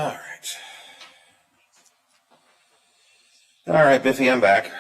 right. All right, Biffy, I'm back.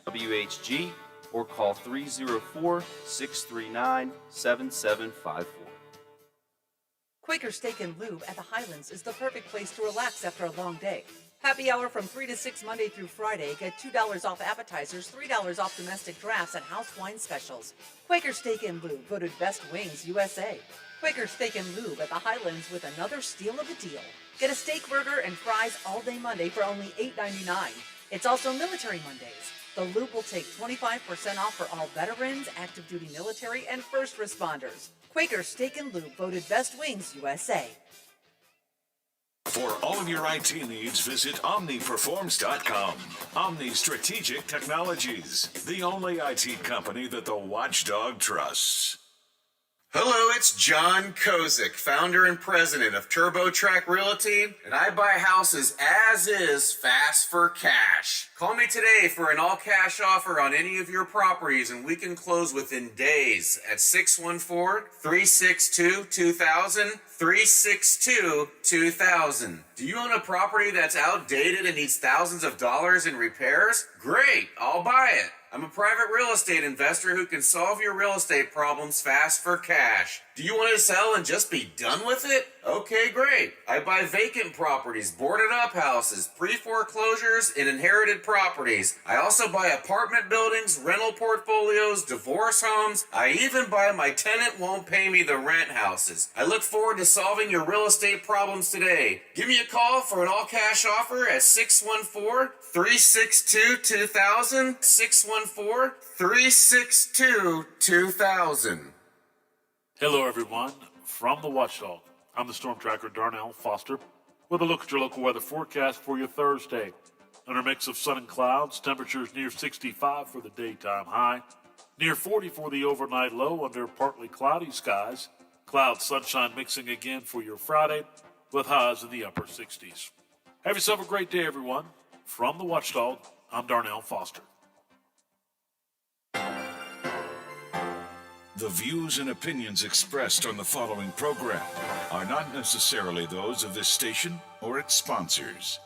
WHG or call 304-639-7754. Quaker Steak and Lube at the Highlands is the perfect place to relax after a long day. Happy hour from 3 to 6 Monday through Friday. Get $2 off appetizers, $3 off domestic drafts, and house wine specials. Quaker Steak and Lube, voted Best Wings USA. Quaker Steak and Lube at the Highlands with another steal of a deal. Get a steak burger and fries all day Monday for only $8.99. It's also Military Mondays. The Lube will take 25% off for all veterans, active duty military, and first responders. Quaker Steak and Lube, voted Best Wings USA. For all of your IT needs, visit OmniPerforms.com. Omni Strategic Technologies, the only IT company that the watchdog trusts. Hello, it's John Kozik, founder and president of TurboTrack Realty, and I buy houses as is, fast for cash. Call me today for an all-cash offer on any of your properties, and we can close within days at 614-362-2000, 362-2000. Do you own a property that's outdated and needs thousands of dollars in repairs? Great, I'll buy it. I'm a private real estate investor who can solve your real estate problems fast for cash. Do you want to sell and just be done with it? Okay, great. I buy vacant properties, boarded up houses, pre-foreclosures, and inherited properties. I also buy apartment buildings, rental portfolios, divorce homes. I even buy my tenant won't pay me the rent houses. I look forward to solving your real estate problems today. Give me a call for an all-cash offer at 614-362-2000, 614-362-2000. Hello, everyone. From the Watchdog, I'm the Storm Tracker Darnell Foster with a look at your local weather forecast for your Thursday. Under a mix of sun and clouds, temperatures near 65 for the daytime high, near 40 for the overnight low under partly cloudy skies, cloud sunshine mixing again for your Friday with highs in the upper 60s. Have yourself a great day, everyone. From the Watchdog, I'm Darnell Foster. The views and opinions expressed on the following program are not necessarily those of this station or its sponsors.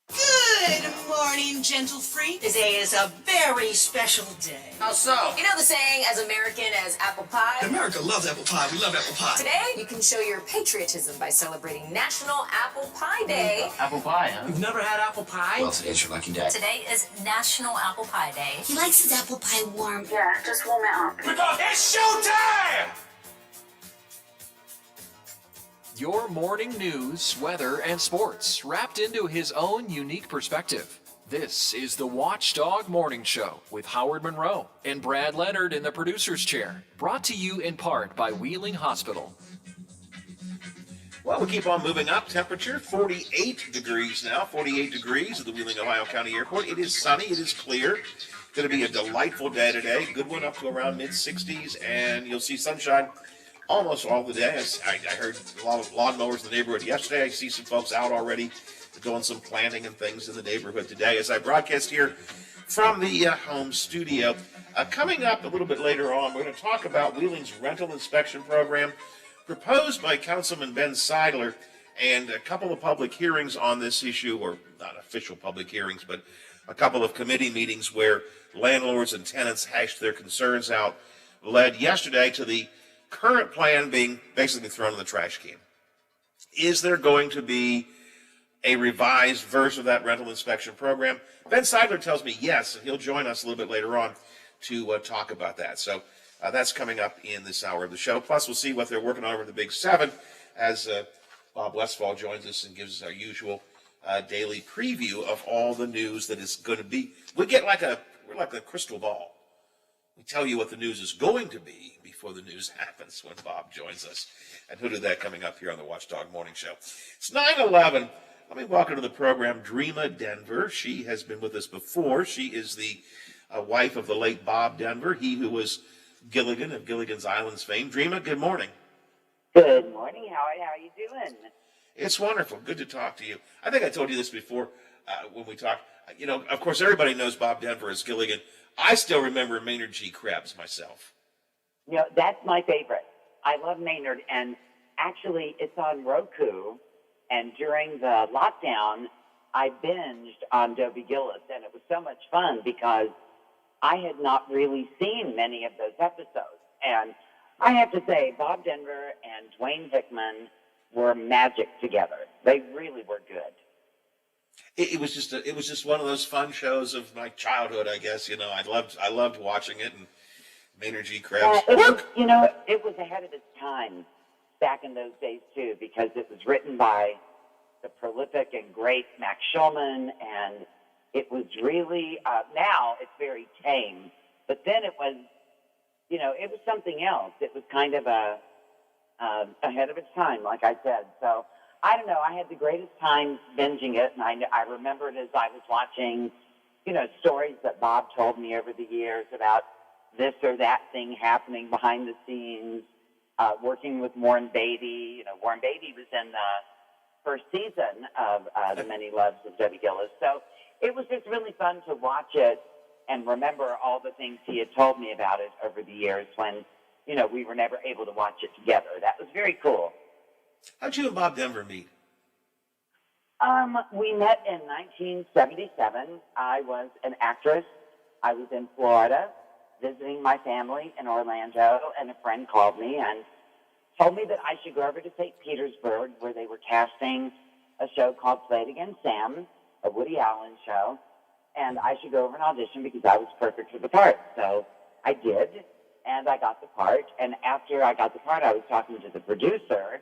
Good morning, gentle freak. Today is a very special day. How so? You know the saying, as American as apple pie? America loves apple pie. We love apple pie. Today, you can show your patriotism by celebrating National Apple Pie Day. Apple pie, huh? You've never had apple pie? Well, today's your lucky day. Today is National Apple Pie Day. He likes his apple pie warm. Yeah, just warm it up. Because it's showtime! Your morning news, weather, and sports wrapped into his own unique perspective. This is the Watchdog Morning Show with Howard Monroe and Brad Leonard in the producer's chair. Brought to you in part by Wheeling Hospital. Well, we keep on moving up. Temperature 48 degrees now. 48 degrees at the Wheeling, Ohio County Airport. It is sunny. It is clear. Going to be a delightful day today. Good one up to around mid-60s, and you'll see sunshine almost all the day. I heard a lot of lawnmowers in the neighborhood yesterday. I see some folks out already doing some planting and things in the neighborhood today as I broadcast here from the home studio. Coming up a little bit later on, we're going to talk about Wheeling's rental inspection program proposed by Councilman Ben Seidler, and a couple of public hearings on this issue, or not official public hearings, but a couple of committee meetings where landlords and tenants hashed their concerns out, led yesterday to the current plan being basically thrown in the trash can. Is there going to be a revised version of that rental inspection program? Ben Seidler tells me yes, and he'll join us a little bit later on to talk about that. So that's coming up in this hour of the show. Plus, we'll see what they're working on over the Big Seven as Bob Westfall joins us and gives us our usual daily preview of all the news that is going to be. We're like a crystal ball. We tell you what the news is going to be before the news happens when Bob joins us. And he'll do that coming up here on the Watchdog Morning Show. It's 9:11. Let me welcome to the program Dreama Denver. She has been with us before. She is the wife of the late Bob Denver, he who was Gilligan of Gilligan's Islands fame. Dreama, good morning. Good morning, Howard. How are you doing? It's wonderful. Good to talk to you. I think I told you this before when we talked. You know, of course, everybody knows Bob Denver as Gilligan. I still remember Maynard G. Krebs myself. You know, that's my favorite. I love Maynard, and actually, it's on Roku. And during the lockdown, I binged on Dobie Gillis, and it was so much fun because I had not really seen many of those episodes. And I have to say, Bob Denver and Dwayne Hickman were magic together. They really were good. It was just one of those fun shows of my childhood, I guess. You know, I loved watching it, and Maynard G. Krebs. It was ahead of its time back in those days too, because it was written by the prolific and great Max Schulman, and it was really now it's very tame, but then it was, it was something else. It was kind of ahead of its time, like I said. So I don't know. I had the greatest time binging it, and I remembered as I was watching, stories that Bob told me over the years about this or that thing happening behind the scenes, working with Warren Beatty. Warren Beatty was in the first season of The Many Loves of Dobie Gillis. So it was just really fun to watch it and remember all the things he had told me about it over the years when, we were never able to watch it together. That was very cool. How'd you and Bob Denver meet? We met in 1977. I was an actress. I was in Florida visiting my family in Orlando, and a friend called me and told me that I should go over to St. Petersburg, where they were casting a show called Play It Again, Sam, a Woody Allen show, and I should go over and audition because I was perfect for the part. So I did, and I got the part. And after I got the part, I was talking to the producer,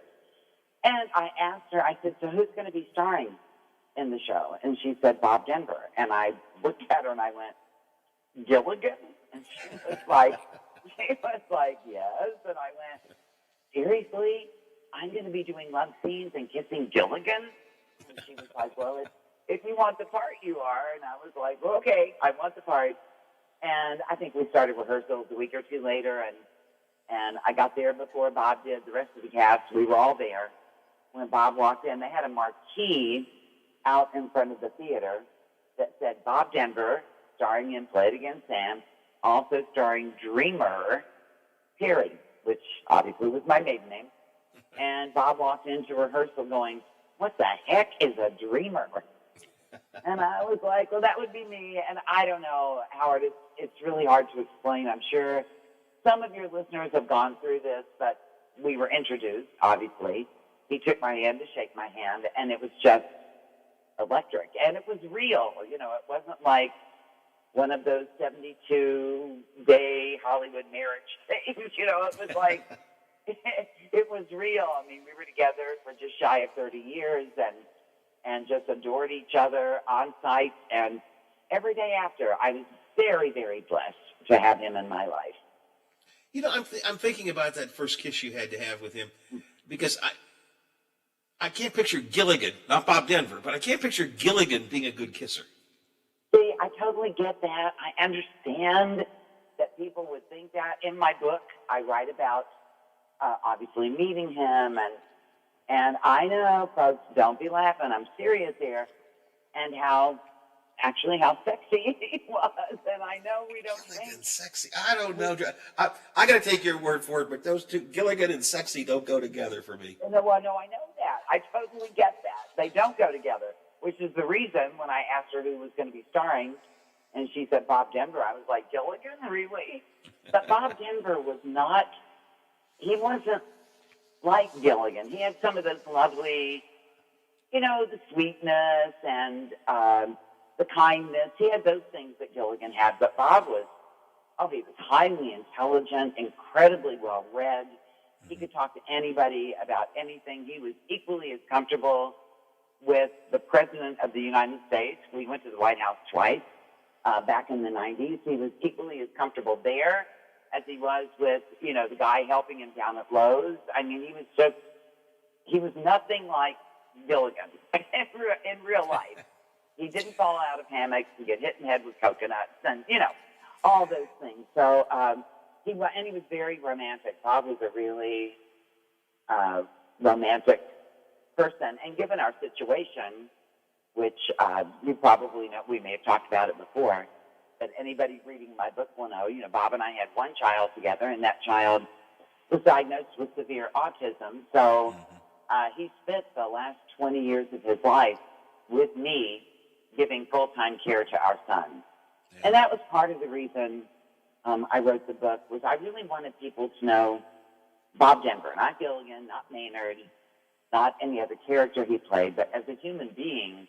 and I asked her, I said, so who's going to be starring in the show? And she said, Bob Denver. And I looked at her and I went, Gilligan? And she was like, yes. And I went, seriously? I'm going to be doing love scenes and kissing Gilligan? And she was like, well, if you want the part, you are. And I was like, well, okay, I want the part. And I think we started rehearsals a week or two later, and I got there before Bob did. The rest of the cast, we were all there. When Bob walked in, they had a marquee out in front of the theater that said Bob Denver, starring in Play It Again, Sam, also starring Dreamer, Perry, which obviously was my maiden name. And Bob walked into rehearsal going, what the heck is a dreamer? And I was like, well, that would be me. And I don't know, Howard, it's really hard to explain. I'm sure some of your listeners have gone through this, but we were introduced, obviously. He took my hand to shake my hand, and it was just electric. And it was real. You know, it wasn't like one of those 72-day Hollywood marriage things. You know, it was like, it was real. I mean, we were together for just shy of 30 years and just adored each other on site. And every day after, I was very, very blessed to have him in my life. You know, I'm thinking about that first kiss you had to have with him, because I can't picture Gilligan, not Bob Denver, but I can't picture Gilligan being a good kisser. See, I totally get that. I understand that people would think that. In my book, I write about obviously meeting him, and I know, folks, don't be laughing. I'm serious here, and how sexy he was. And I know we don't Gilligan think. sexy. I don't know. I got to take your word for it, but those two, Gilligan and sexy, don't go together for me. No, I know that. I totally get that. They don't go together, which is the reason when I asked her who was going to be starring, and she said Bob Denver, I was like, Gilligan, really? But Bob Denver he wasn't like Gilligan. He had some of those lovely, you know, the sweetness and the kindness. He had those things that Gilligan had, but Bob was, he was highly intelligent, incredibly well-read. He could talk to anybody about anything. He was equally as comfortable with the President of the United States. We went to the White House twice back in the 90s. He was equally as comfortable there as he was with, you know, the guy helping him down at Lowe's. I mean, he was nothing like Gilligan in real life. He didn't fall out of hammocks and get hit in the head with coconuts and, you know, all those things. So he was very romantic. Bob was a really romantic person. And given our situation, which you probably know, we may have talked about it before, but anybody reading my book will know, you know, Bob and I had one child together, and that child was diagnosed with severe autism. So he spent the last 20 years of his life with me, giving full-time care to our son. Yeah. And that was part of the reason I wrote the book, was I really wanted people to know Bob Denver, not Gilligan, not Maynard, not any other character he played, but as a human being,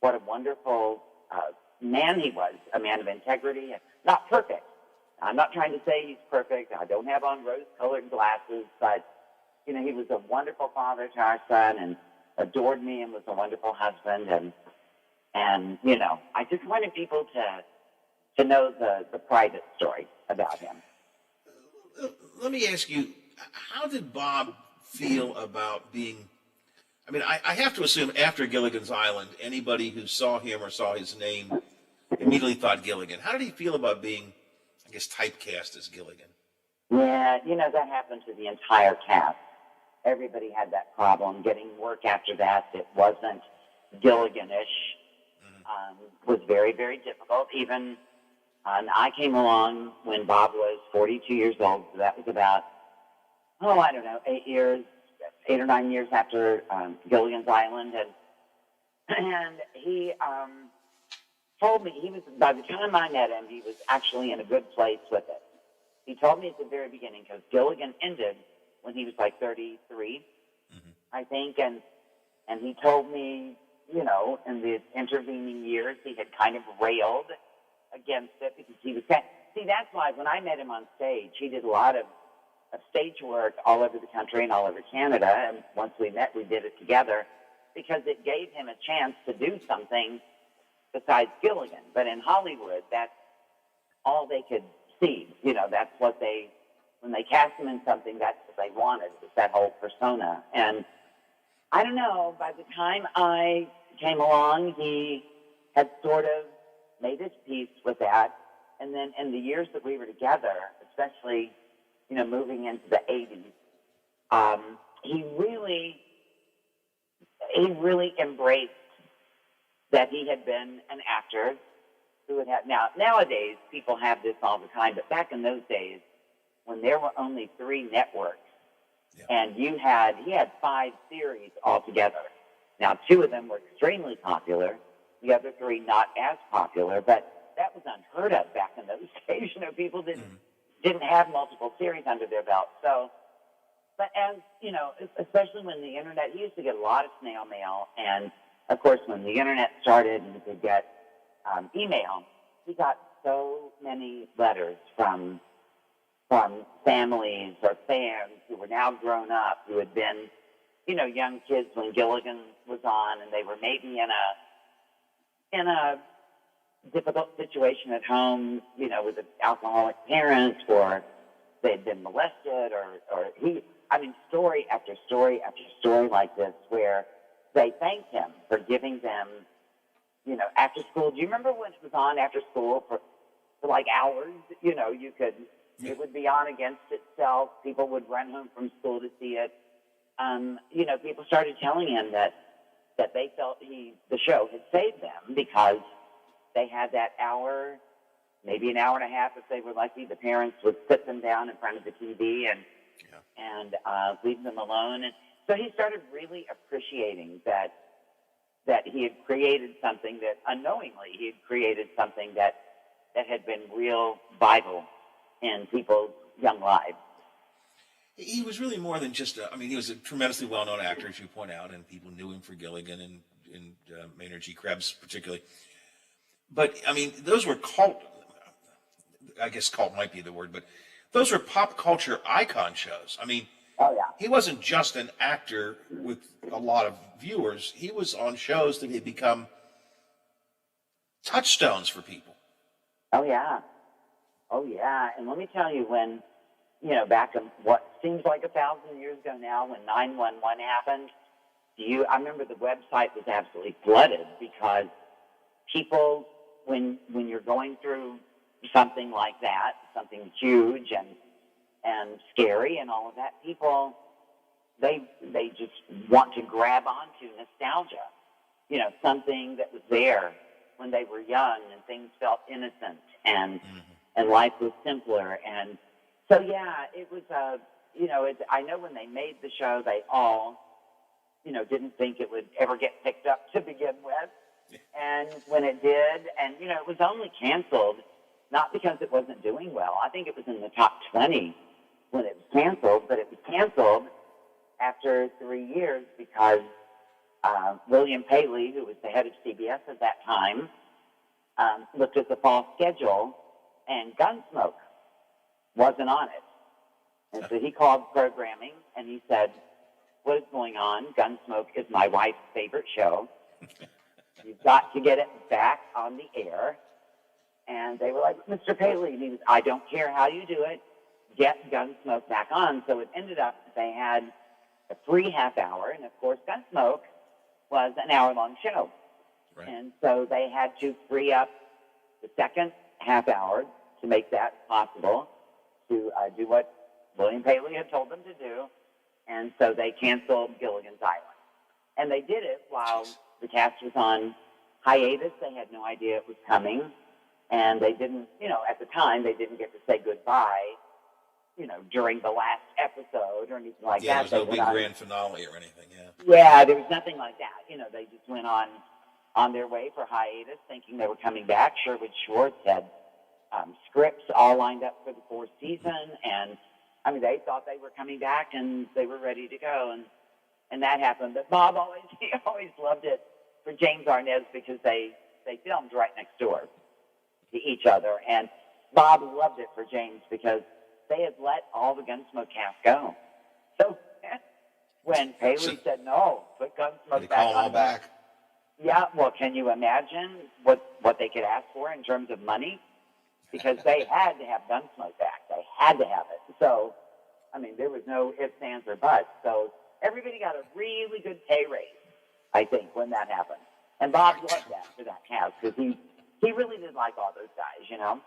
what a wonderful man he was, a man of integrity, and not perfect. I'm not trying to say he's perfect. I don't have on rose-colored glasses, but, you know, he was a wonderful father to our son and adored me and was a wonderful husband. And you know, I just wanted people to know the private story about him. Let me ask you, how did Bob feel about being, I mean, I have to assume after Gilligan's Island, anybody who saw him or saw his name immediately thought Gilligan. How did he feel about being, I guess, typecast as Gilligan? Yeah, you know, that happened to the entire cast. Everybody had that problem. Getting work after that wasn't Gilligan-ish. Was very, very difficult. Even I came along when Bob was 42 years old, so that was about, 8 or 9 years after Gilligan's Island, and he told me by the time I met him, he was actually in a good place with it. He told me at the very beginning, because Gilligan ended when he was like 33, I think, and he told me, you know, in the intervening years, he had kind of railed against it because he was see, that's why when I met him on stage, he did a lot of stage work all over the country and all over Canada, and once we met, we did it together because it gave him a chance to do something besides Gilligan. But in Hollywood, that's all they could see. You know, that's what when they cast him in something, that's what they wanted, was that whole persona. And I don't know, by the time I came along, he had sort of made his peace with that. And then in the years that we were together, especially, you know, moving into the 80s, he really embraced that he had been an actor who had nowadays people have this all the time, but back in those days when there were only 3 networks, and he had 5 series altogether. Now, 2 of them were extremely popular, The other three not as popular, but that was unheard of back in those days. You know, people didn't have multiple series under their belt. So, but as, you know, especially when the internet, he used to get a lot of snail mail, and of course when the internet started and you could get email, he got so many letters from families or fans who were now grown up, who had been, you know, young kids when Gilligan was on, and they were maybe in a difficult situation at home, you know, with an alcoholic parent, or they'd been molested, or story after story after story like this, where they thanked him for giving them, you know, after school. Do you remember when it was on after school for like hours? You know, it would be on against itself. People would run home from school to see it. You know, people started telling him that they felt the show had saved them because they had that hour, maybe an hour and a half if they were lucky. The parents would sit them down in front of the TV and leave them alone. And so he started really appreciating that he had created something that, unknowingly, he had created something that had been real vital in people's young lives. He was really more than just he was a tremendously well-known actor, as you point out, and people knew him for Gilligan and Maynard G. Krebs particularly. But, I mean, those were cult might be the word, but those were pop culture icon shows. I mean, he wasn't just an actor with a lot of viewers. He was on shows that had become touchstones for people. Oh, yeah. And let me tell you, when, you know, back in what seems like 1,000 years ago now, when 911 happened, I remember the website was absolutely flooded because people, when you're going through something like that, something huge and scary and all of that, people, they just want to grab onto nostalgia. You know, something that was there when they were young and things felt innocent and life was simpler. And so, yeah, it was, I know when they made the show, they all, you know, didn't think it would ever get picked up to begin with. And when it did, and, you know, it was only canceled, not because it wasn't doing well. I think it was in the top 20 when it was canceled, but it was canceled after 3 years because William Paley, who was the head of CBS at that time, looked at the fall schedule, and Gunsmoke wasn't on it. And so he called programming, and he said, "What is going on? Gunsmoke is my wife's favorite show. You've got to get it back on the air." And they were like, "Mr. Paley," and he was, "I don't care how you do it. Get Gunsmoke back on." So it ended up that they had a free half hour, and of course Gunsmoke was an hour-long show. Right. And so they had to free up the second half hour to make that possible, to do what William Paley had told them to do. And so they canceled Gilligan's Island. And they did it while the cast was on hiatus. They had no idea it was coming. And they didn't, you know, at the time, they didn't get to say goodbye, you know, during the last episode or anything like that. Yeah, there was no big grand finale or anything, Yeah, there was nothing like that. You know, they just went on their way for hiatus, thinking they were coming back. Sherwood Schwartz had scripts all lined up for the fourth season, and I mean, they thought they were coming back and they were ready to go, and that happened. But Bob he always loved it for James Arnaz because they filmed right next door to each other, and Bob loved it for James because they had let all the Gunsmoke cast go. So when Paley said no, put Gunsmoke back on. Back. Yeah, well, can you imagine what they could ask for in terms of money? Because they had to have Gunsmoke back. They had to have it. So, I mean, there was no ifs, ands, or buts. So everybody got a really good pay raise, I think, when that happened. And Bob loved that for that cast because he really did like all those guys, you know.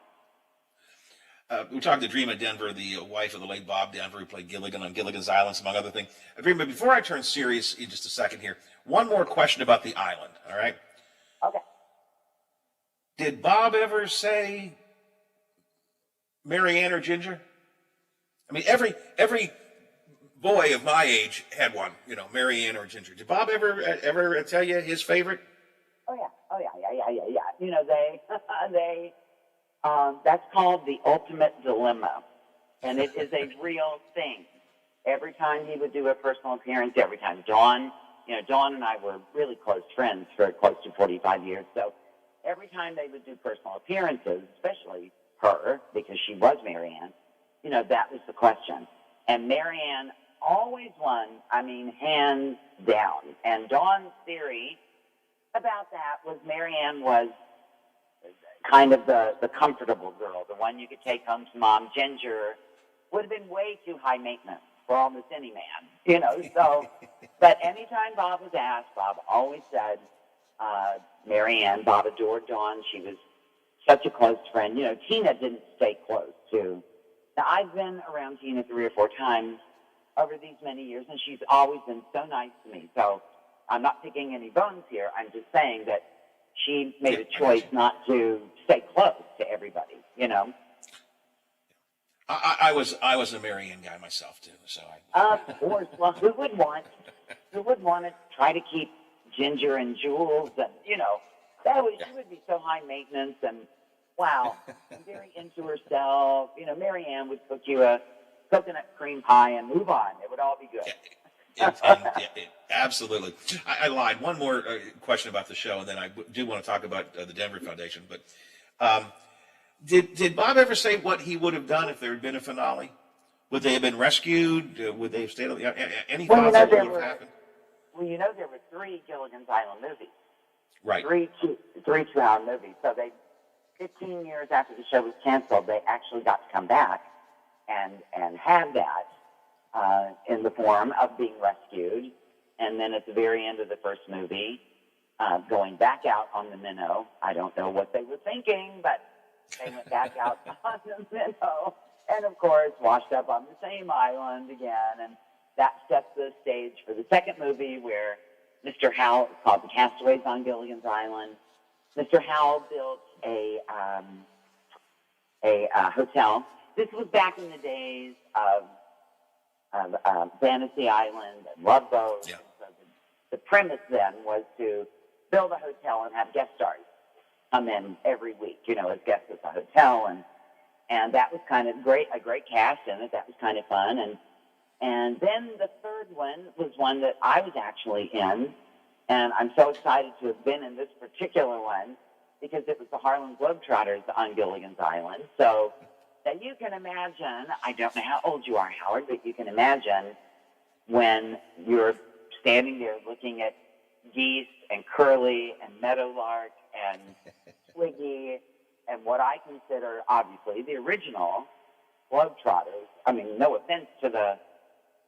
We talked to Dreama Denver, the wife of the late Bob Denver, who played Gilligan on Gilligan's Island, among other things. Dreama, before I turn serious in just a second here, one more question about the island, all right? Okay. Did Bob ever say Mary Ann or Ginger? I mean, every boy of my age had one, you know, Mary Ann or Ginger. Did Bob ever tell you his favorite? Oh, yeah. you know, they that's called the ultimate dilemma, and it is a real thing. Every time he would do a personal appearance, every time Dawn and I were really close friends for close to 45 years. So every time they would do personal appearances, especially her, because she was Marianne, you know, that was the question. And Marianne always won, I mean, hands down. And Dawn's theory about that was Marianne was kind of the comfortable girl, the one you could take home to mom. Ginger would have been way too high maintenance for almost any man, you know. So, but anytime Bob was asked, Bob always said, Marianne, Bob adored Dawn. She was such a close friend. You know, Tina didn't stay close to. Now, I've been around Tina 3 or 4 times over these many years, and she's always been so nice to me. So I'm not picking any bones here. I'm just saying that she made a choice not to stay close to everybody, you know. I was a Marianne guy myself too, so Of course. Well, who would want to try to keep Ginger and Jules, and you know, she would be so high maintenance and wow, and very into herself. You know, Marianne would cook you a coconut cream pie and move on. It would all be good. Absolutely. I lied. One more question about the show, and then I do want to talk about the Denver Foundation. But did Bob ever say what he would have done if there had been a finale? Would they have been rescued? Would they have stayed? Any thoughts on what would have happened? Well, you know, there were 3 Gilligan's Island movies. Right. 3 2-hour movies. So 15 years after the show was canceled, they actually got to come back and have that in the form of being rescued. And then at the very end of the first movie, going back out on the minnow. I don't know what they were thinking, but they went back out on the minnow. And, of course, washed up on the same island again. And that sets the stage for the second movie where Mr. Howell, it's called The Castaways on Gilligan's Island. Mr. Howell built a hotel. This was back in the days of Fantasy Island and Love Boat. Yeah. So the premise then was to build a hotel and have guest stars come in every week, you know, as guests at the hotel. And that was kind of a great cast in it. That was kind of fun. And then the third one was one that I was actually in. And I'm so excited to have been in this particular one because it was the Harlem Globetrotters on Gilligan's Island. So that you can imagine, I don't know how old you are, Howard, but you can imagine when you're standing there looking at geese and curly and meadowlark and twiggy and what I consider, obviously, the original Globetrotters. I mean, no offense to the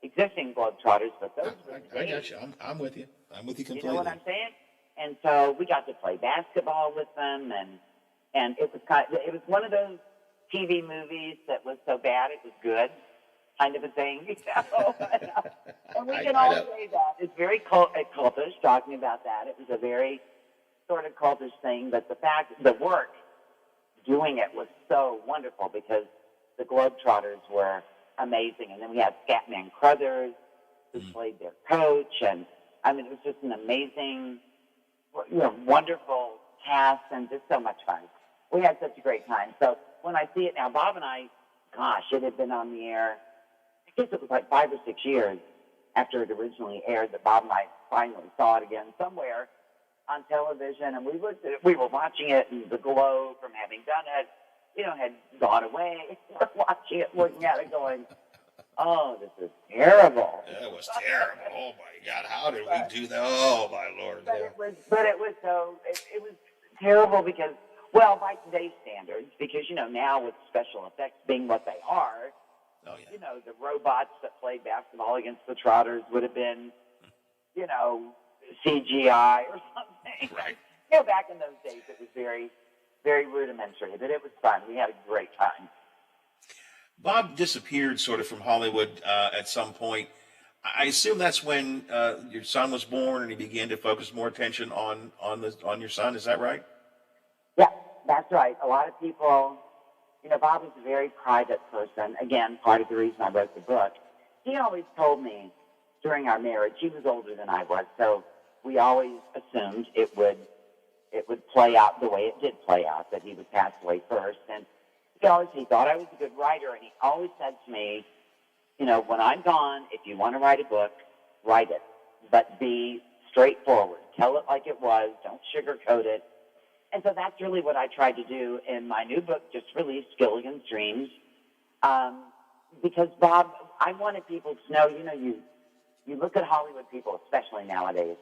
existing Globetrotters, but those were the days. I got you. I'm with you. I'm with you completely. You know what I'm saying? And so we got to play basketball with them, and it was one of those TV movies that was so bad it was good, kind of a thing. You know? And we can all say that. It's very cultish talking about that. It was a very sort of cultish thing, but the work doing it was so wonderful because the Globetrotters were amazing. And then we had Scatman Crothers, who played their coach, and I mean, it was just an amazing, you know, wonderful cast and just so much fun. We had such a great time. So when I see it now, Bob and I, gosh, it had been on the air, I guess it was like 5 or 6 years after it originally aired that Bob and I finally saw it again somewhere on television. And we looked at it, we were watching it, and the glow from having done it, you know, had gone away. We're watching it, looking at it going, oh, this is terrible. That was terrible. Oh my God, how did we do that? Oh my Lord. But it was terrible because, well, by today's standards, because, you know, now with special effects being what they are, you know, the robots that played basketball against the Trotters would have been, you know, CGI or something. Right. You know, back in those days, it was very, very rudimentary, but it was fun. We had a great time. Bob disappeared sort of from Hollywood at some point. I assume that's when your son was born and he began to focus more attention on your son. Is that right? Yeah, that's right. A lot of people, you know, Bob was a very private person. Again, part of the reason I wrote the book. He always told me during our marriage, he was older than I was, so we always assumed it would it would play out the way it did play out, that he would pass away first. And he thought I was a good writer, and he always said to me, you know, when I'm gone, if you want to write a book, write it, but be straightforward. Tell it like it was. Don't sugarcoat it. And so that's really what I tried to do in my new book, just released, Gilligan's Dreams. Because, Bob, I wanted people to know, you know, you look at Hollywood people, especially nowadays,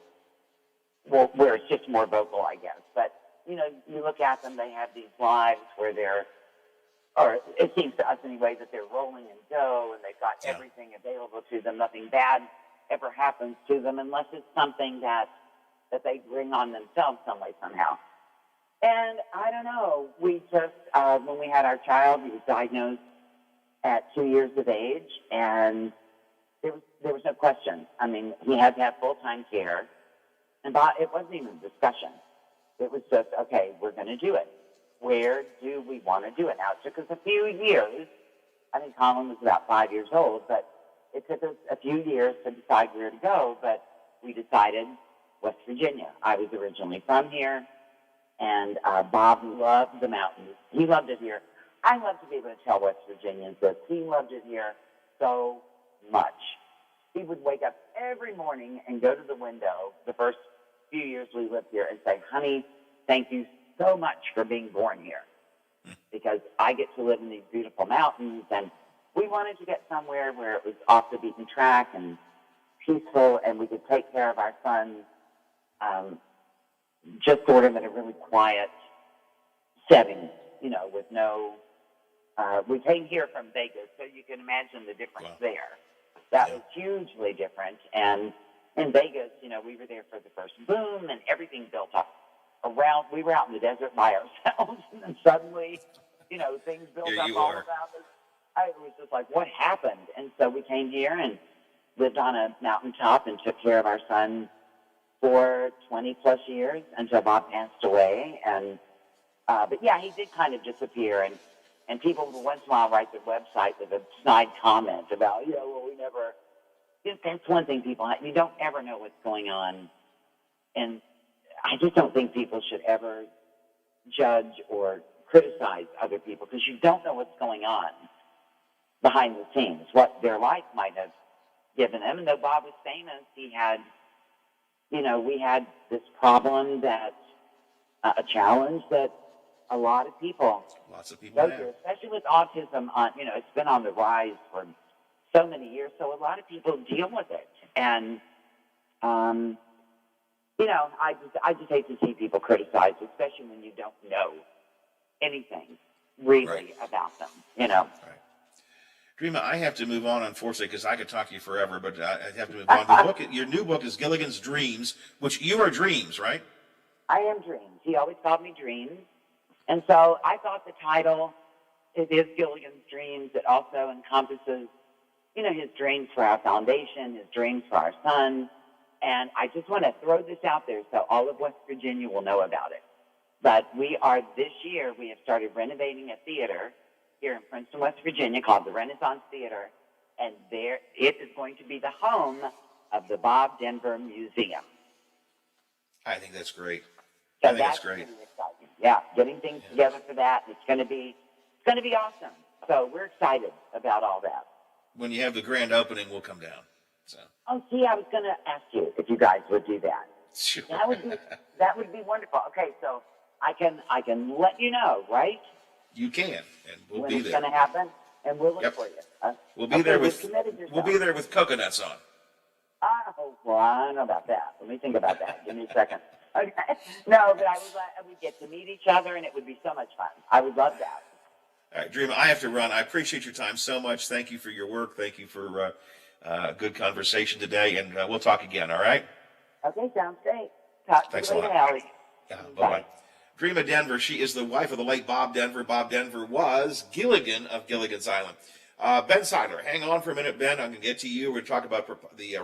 well, where it's just more vocal, I guess. But, you know, you look at them, they have these lives where they're, or it seems to us anyway, that they're rolling in dough and they've got everything available to them. Nothing bad ever happens to them unless it's something that they bring on themselves some way, somehow. And I don't know, we just, when we had our child, he was diagnosed at 2 years of age, and there was no question. I mean, he had to have full-time care, and it wasn't even a discussion. It was just, okay, we're going to do it. Where do we want to do it? Now, it took us a few years. I think Colin was about 5 years old, but it took us a few years to decide where to go, but we decided West Virginia. I was originally from here, and Bob loved the mountains. He loved it here. I love to be able to tell West Virginians this. He loved it here so much. He would wake up every morning and go to the window the first few years we lived here and say, honey, thank you so much for being born here, because I get to live in these beautiful mountains, and we wanted to get somewhere where it was off the beaten track and peaceful, and we could take care of our sons just sort of in a really quiet setting, you know, with no... we came here from Vegas, so you can imagine the difference there. That was hugely different, and in Vegas, you know, we were there for the first boom, and everything built up around. We were out in the desert by ourselves, and then suddenly, you know, things built up all around us. It was just like, what happened? And so we came here and lived on a mountaintop and took care of our son for 20 plus years until Bob passed away. And but yeah, he did kind of disappear, and people will once in a while write their website with a snide comment about, you know, well, we never. That's one thing people, you don't ever know what's going on, and I just don't think people should ever judge or criticize other people, because you don't know what's going on behind the scenes, what their life might have given them. And though Bob was famous, he had, you know, we had this problem that, a challenge that a lot of people go through, especially with autism. You know, it's been on the rise for so many years, so a lot of people deal with it. And, you know, I just hate to see people criticize, especially when you don't know anything really about them, you know. Dreama, I have to move on, unfortunately, because I could talk to you forever, but I have to move on. Your new book is Gilligan's Dreams, which you are Dreams, right? I am Dreams. He always called me Dreams. And so I thought the title, it is Gilligan's Dreams. It also encompasses, you know, his dreams for our foundation, his dreams for our son. And I just want to throw this out there so all of West Virginia will know about it. But this year, we have started renovating a theater here in Princeton, West Virginia, called the Renaissance Theater. And it is going to be the home of the Bob Denver Museum. I think that's great. So I think that's great. Really exciting. Yeah, getting things together for that. It's going to be awesome. So we're excited about all that. When you have the grand opening, we'll come down. So. Oh, see, I was going to ask you if you guys would do that. Sure. That would be wonderful. Okay, so I can let you know, right? You can, and we'll when be it's there. going to happen, and we'll look for you. We'll be there with coconuts on. Oh, well, I don't know about that. Let me think about that. Give me a second. Okay. No, but we'd get to meet each other, and it would be so much fun. I would love that. All right, Dreama, I have to run. I appreciate your time so much. Thank you for your work. Thank you for good conversation today, and we'll talk again, all right? Okay, sounds great. Talk Thanks to you a later, lot. Allie. Yeah, bye-bye. Dreama Denver, she is the wife of the late Bob Denver. Bob Denver was Gilligan of Gilligan's Island. Ben Seidler, hang on for a minute, Ben. I'm going to get to you. We're going to talk about the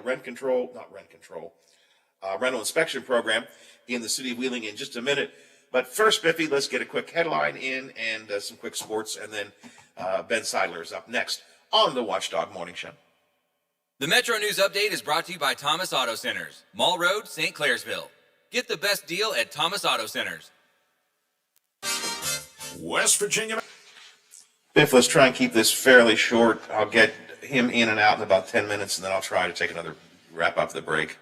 rental inspection program in the city of Wheeling in just a minute. But first, Biffy, let's get a quick headline in and some quick sports, and then Ben Seidler is up next on the Watchdog Morning Show. The Metro News Update is brought to you by Thomas Auto Centers, Mall Road, St. Clairsville. Get the best deal at Thomas Auto Centers. West Virginia. Biff, let's try and keep this fairly short. I'll get him in and out in about 10 minutes, and then I'll try to take another wrap up the break.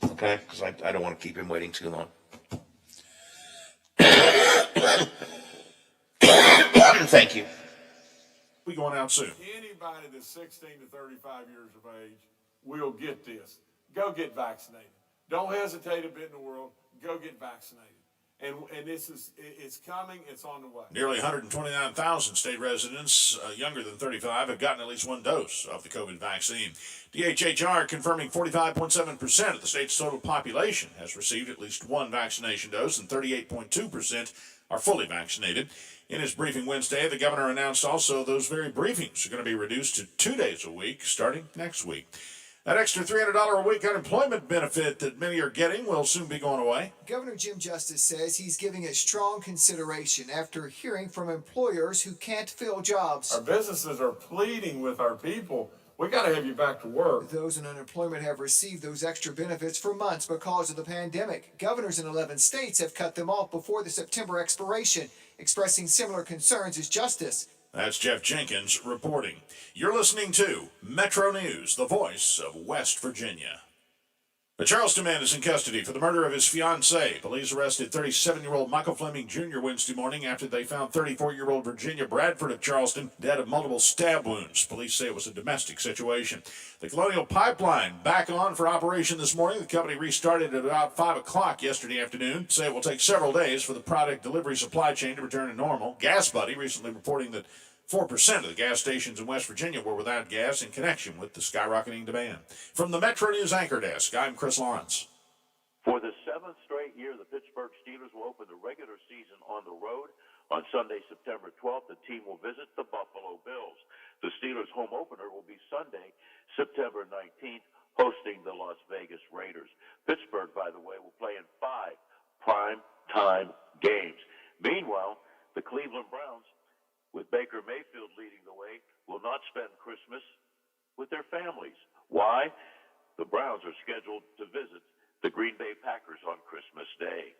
Okay? Because I don't want to keep him waiting too long. Thank you. We going out soon. Anybody that's 16 to 35 years of age will get this. Go get vaccinated. Don't hesitate a bit in the world. Go get vaccinated. And it's coming. It's on the way. Nearly 129,000 state residents younger than 35 have gotten at least one dose of the COVID vaccine. DHHR confirming 45.7% of the state's total population has received at least one vaccination dose, and 38.2% are fully vaccinated. In his briefing Wednesday, the governor announced also those very briefings are going to be reduced to 2 days a week starting next week. That extra $300 a week unemployment benefit that many are getting will soon be going away. Governor Jim Justice says he's giving it strong consideration after hearing from employers who can't fill jobs. Our businesses are pleading with our people. We got to have you back to work. Those in unemployment have received those extra benefits for months because of the pandemic. Governors in 11 states have cut them off before the September expiration, expressing similar concerns as Justice. That's Jeff Jenkins reporting. You're listening to Metro News, the voice of West Virginia. The Charleston man is in custody for the murder of his fiancée. Police arrested 37-year-old Michael Fleming Jr. Wednesday morning after they found 34-year-old Virginia Bradford of Charleston dead of multiple stab wounds. Police say it was a domestic situation. The Colonial Pipeline back on for operation this morning. The company restarted at about 5 o'clock yesterday afternoon. Say it will take several days for the product delivery supply chain to return to normal. Gas Buddy recently reporting that 4% of the gas stations in West Virginia were without gas in connection with the skyrocketing demand. From the Metro News Anchor Desk, I'm Chris Lawrence. For the seventh straight year, the Pittsburgh Steelers will open the regular season on the road. On Sunday, September 12th, the team will visit the Buffalo Bills. The Steelers' home opener will be Sunday, September 19th, hosting the Las Vegas Raiders. Pittsburgh, by the way, will play in 5 prime-time games. Meanwhile, the Cleveland Browns, with Baker Mayfield leading the way, will not spend Christmas with their families. Why? The Browns are scheduled to visit the Green Bay Packers on Christmas Day.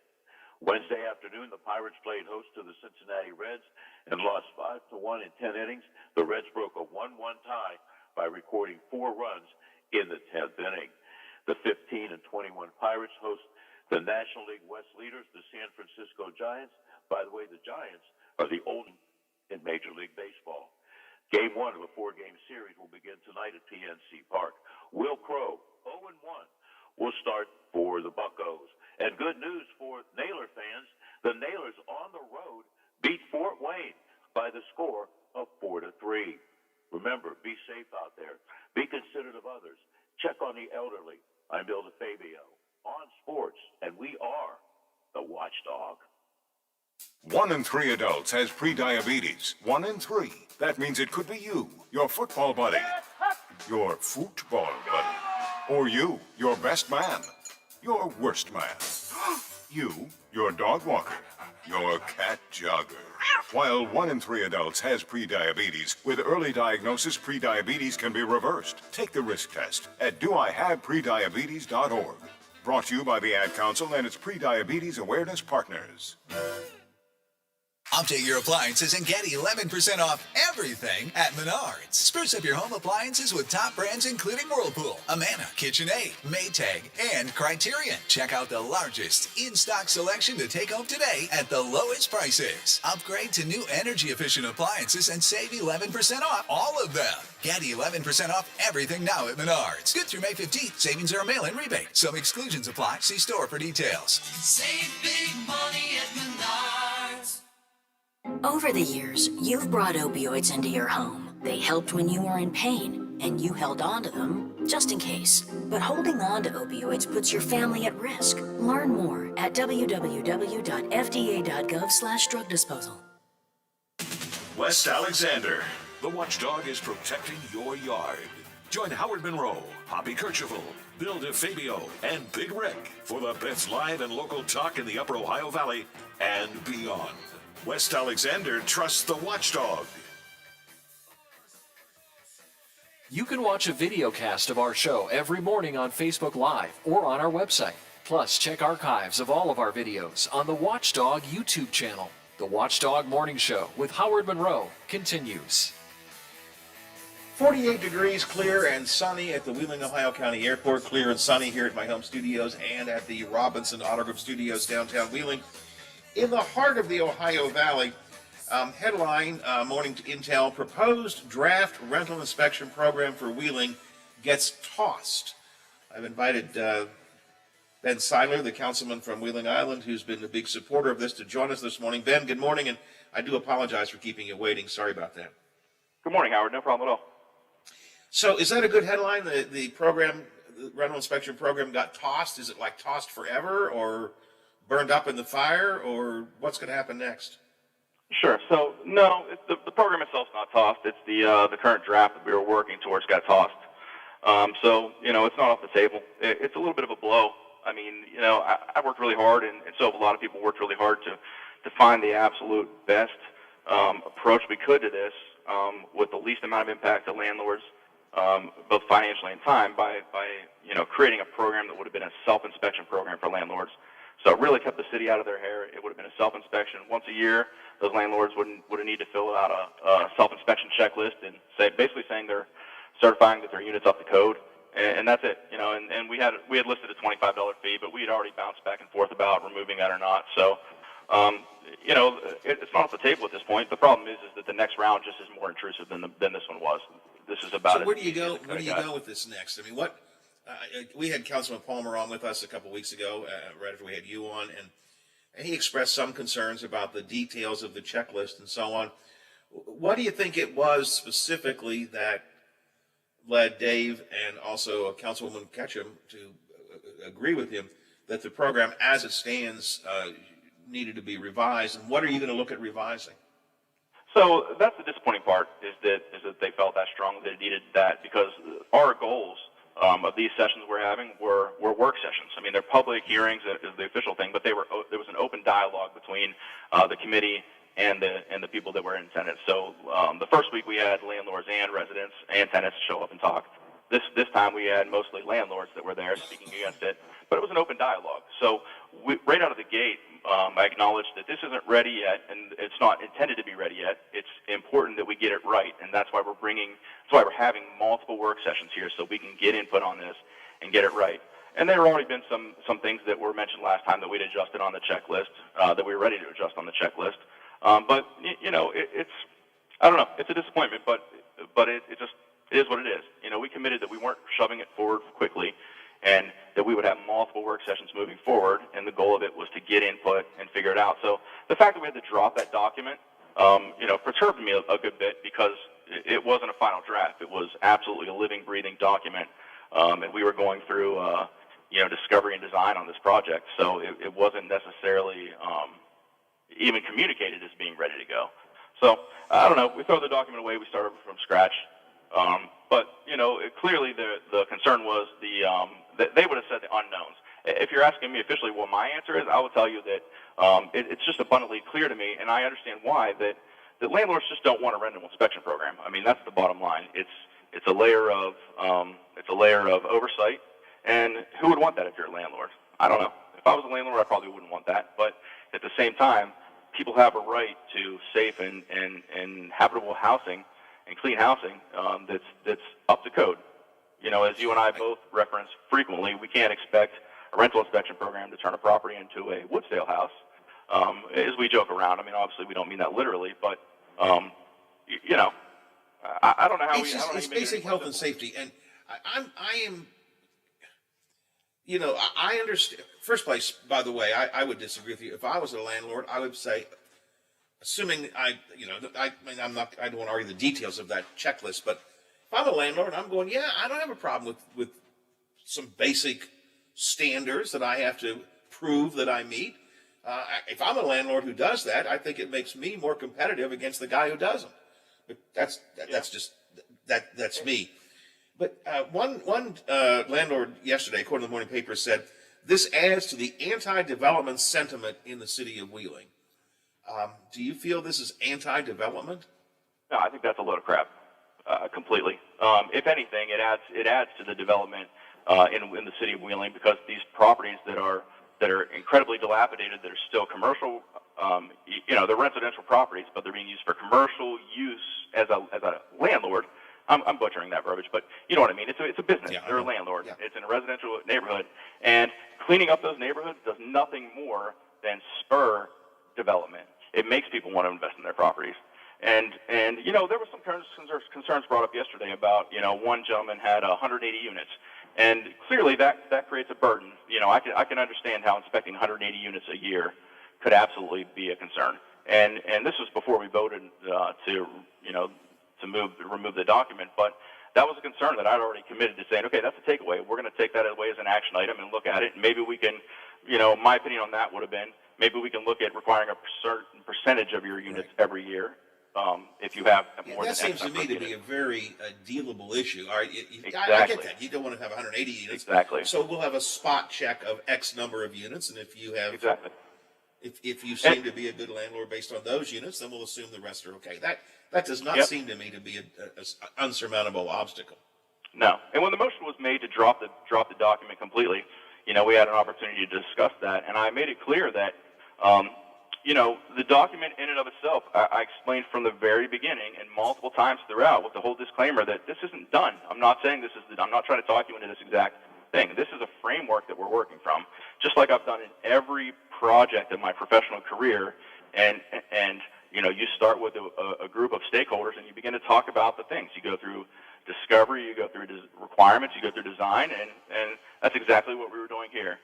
Wednesday afternoon, the Pirates played host to the Cincinnati Reds and lost 5-1 in 10 innings. The Reds broke a 1-1 tie by recording 4 runs in the 10th inning. The 15-21 Pirates host the National League West leaders, the San Francisco Giants. By the way, the Giants are the oldest in Major League Baseball. Game 1 of a 4-game series will begin tonight at PNC Park. Will Crow, 0-1, will start for the Buccos. And good news for Naylor fans, the Nailers on the road beat Fort Wayne by the score of 4-3. Remember, be safe out there. Be considerate of others. Check on the elderly. I'm Bill DeFabio on sports, and we are the Watchdog. 1 in 3 adults has prediabetes. 1 in 3. That means it could be you, your football buddy, your football buddy, or you, your best man, your worst man, you, your dog walker, your cat jogger. While 1 in 3 adults has prediabetes, with early diagnosis, prediabetes can be reversed. Take the risk test at doihaveprediabetes.org. Brought to you by the Ad Council and its prediabetes awareness partners. Update your appliances and get 11% off everything at Menards. Spruce up your home appliances with top brands including Whirlpool, Amana, KitchenAid, Maytag, and Criterion. Check out the largest in-stock selection to take home today at the lowest prices. Upgrade to new energy-efficient appliances and save 11% off all of them. Get 11% off everything now at Menards. Good through May 15th. Savings are a mail-in rebate. Some exclusions apply. See store for details. Save big money at Menards. Over the years, you've brought opioids into your home. They helped when you were in pain, and you held on to them just in case. But holding on to opioids puts your family at risk. Learn more at www.fda.gov/drug disposal. West Alexander. The Watchdog is protecting your yard. Join Howard Monroe, Poppy Kercheval, Bill DeFabio, and Big Rick for the best live and local talk in the Upper Ohio Valley and beyond. West Alexander trusts the Watchdog. You can watch a video cast of our show every morning on Facebook Live or on our website. Plus, check archives of all of our videos on the Watchdog YouTube channel. The Watchdog Morning Show with Howard Monroe continues. 48 degrees, clear and sunny at the Wheeling, Ohio County Airport. Clear and sunny here at my home studios and at the Robinson Auto Group Studios downtown Wheeling. In the heart of the Ohio Valley, headline, Morning Intel, proposed draft rental inspection program for Wheeling gets tossed. I've invited Ben Seiler, the councilman from Wheeling Island, who's been a big supporter of this, to join us this morning. Ben, good morning, and I do apologize for keeping you waiting. Sorry about that. Good morning, Howard. No problem at all. So is that a good headline? The program, the rental inspection program got tossed? Is it like tossed forever or burned up in the fire, or what's going to happen next? Sure. So, no, the program itself's not tossed. It's the current draft that we were working towards got tossed. So, it's not off the table. It's a little bit of a blow. I mean, I worked really hard, and so have a lot of people worked really hard to find the absolute best approach we could to this with the least amount of impact to landlords, both financially and time, by creating a program that would have been a self-inspection program for landlords. So it really kept the city out of their hair. It would have been a self-inspection once a year. Those landlords would have need to fill out a self-inspection checklist and basically saying they're certifying that their unit's up to code, and that's it. And we had listed a $25 fee, but we had already bounced back and forth about removing that or not. So it's not off the table at this point. The problem is that the next round just is more intrusive than this one was. This is about. So where do you go? Where do you go with this next? I mean, what? We had Councilman Palmer on with us a couple weeks ago, right after we had you on, and he expressed some concerns about the details of the checklist and so on. What do you think it was specifically that led Dave and also Councilwoman Ketchum to agree with him that the program as it stands needed to be revised, and what are you going to look at revising? So that's the disappointing part, is that they felt that strongly that it needed that, because our goals of these sessions we're having were work sessions. I mean, they're public hearings is the official thing, but there was an open dialogue between the committee and the people that were in attendance. So the first week we had landlords and residents and tenants show up and talk. This time we had mostly landlords that were there speaking against it, but it was an open dialogue. So right out of the gate, I acknowledged that this isn't ready yet, and it's not intended to be ready yet. It's important that we get it right, and that's why we're having multiple work sessions here, so we can get input on this and get it right. And there have already been some things that were mentioned last time that we'd adjusted on the checklist, that we were ready to adjust on the checklist. But it's I don't know. It's a disappointment, but it is what it is. We committed that we weren't shoving it forward quickly, and that we would have multiple work sessions moving forward, and the goal of it was to get input and figure it out. So the fact that we had to drop that document, perturbed me a good bit, because it wasn't a final draft. It was absolutely a living, breathing document, and we were going through, discovery and design on this project. So it wasn't necessarily even communicated as being ready to go. So I don't know. We throw the document away. We started from scratch. But clearly the concern was that they would have said the unknowns. If you're asking me officially what my answer is, I will tell you that it's just abundantly clear to me, and I understand why, that landlords just don't want a rental inspection program. I mean, that's the bottom line. It's a layer of oversight, and who would want that if you're a landlord? I don't know. If I was a landlord, I probably wouldn't want that. But at the same time, people have a right to safe and habitable housing and clean housing that's up to code. As you and I both reference frequently, we can't expect a rental inspection program to turn a property into a Woodsdale house. As we joke around, I mean, obviously we don't mean that literally, but I don't know how it's basic health and safety, and I understand. First place, by the way, I would disagree with you. If I was a landlord, I would say, assuming I don't want to argue the details of that checklist, but if I'm a landlord, I'm going, yeah, I don't have a problem with some basic standards that I have to prove that I meet. If I'm a landlord who does that, I think it makes me more competitive against the guy who doesn't. But that's me. But one landlord yesterday, according to the morning paper, said this adds to the anti-development sentiment in the city of Wheeling. Do you feel this is anti-development? No, I think that's a load of crap. completely. If anything, it adds to the development in the city of Wheeling, because these properties that are incredibly dilapidated, that are still commercial, they're residential properties, but they're being used for commercial use as a landlord. I'm butchering that verbiage, but you know what I mean. It's a business. They're a landlord. Yeah. It's in a residential neighborhood, and cleaning up those neighborhoods does nothing more than spur development. It makes people want to invest in their properties. And there were some concerns brought up yesterday about, one gentleman had 180 units, and clearly that creates a burden. I can understand how inspecting 180 units a year could absolutely be a concern. And this was before we voted to remove the document, but that was a concern that I'd already committed to saying, okay, that's a takeaway. We're going to take that away as an action item and look at it. And maybe we can, my opinion on that would have been, maybe we can look at requiring a certain percentage of your units every year. If you have more that than seems to me to be a very dealable issue. All right, Exactly. I get that. You don't want to have 180 units. Exactly. So we'll have a spot check of X number of units, and if you have if you seem to be a good landlord based on those units, then we'll assume the rest are okay. That does not seem to me to be an unsurmountable obstacle. No. And when the motion was made to drop the document completely, we had an opportunity to discuss that, and I made it clear that the document in and of itself, I explained from the very beginning and multiple times throughout with the whole disclaimer that this isn't done. I'm not saying I'm not trying to talk you into this exact thing. This is a framework that we're working from, just like I've done in every project in my professional career. And you start with a group of stakeholders and you begin to talk about the things. You go through discovery, you go through requirements, you go through design, and that's exactly what we were doing here.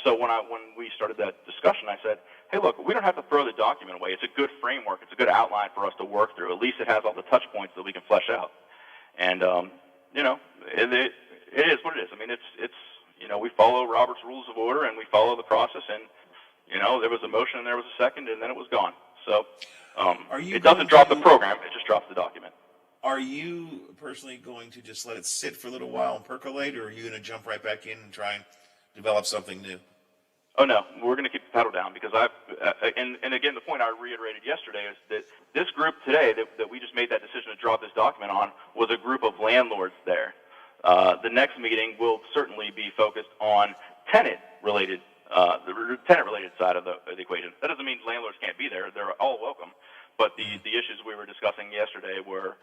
So when we started that discussion, I said, hey, look, we don't have to throw the document away. It's a good framework. It's a good outline for us to work through. At least it has all the touch points that we can flesh out. And, it is what it is. I mean, it's we follow Robert's Rules of Order, and we follow the process. And, there was a motion, and there was a second, and then it was gone. So it doesn't drop the program. It just drops the document. Are you personally going to just let it sit for a little while and percolate, or are you going to jump right back in and try and develop something new? Oh, no, we're going to keep the pedal down, because and again, the point I reiterated yesterday is that this group today that we just made that decision to drop this document on was a group of landlords there. The next meeting will certainly be focused on tenant-related side of the equation. That doesn't mean landlords can't be there. They're all welcome. But the issues we were discussing yesterday were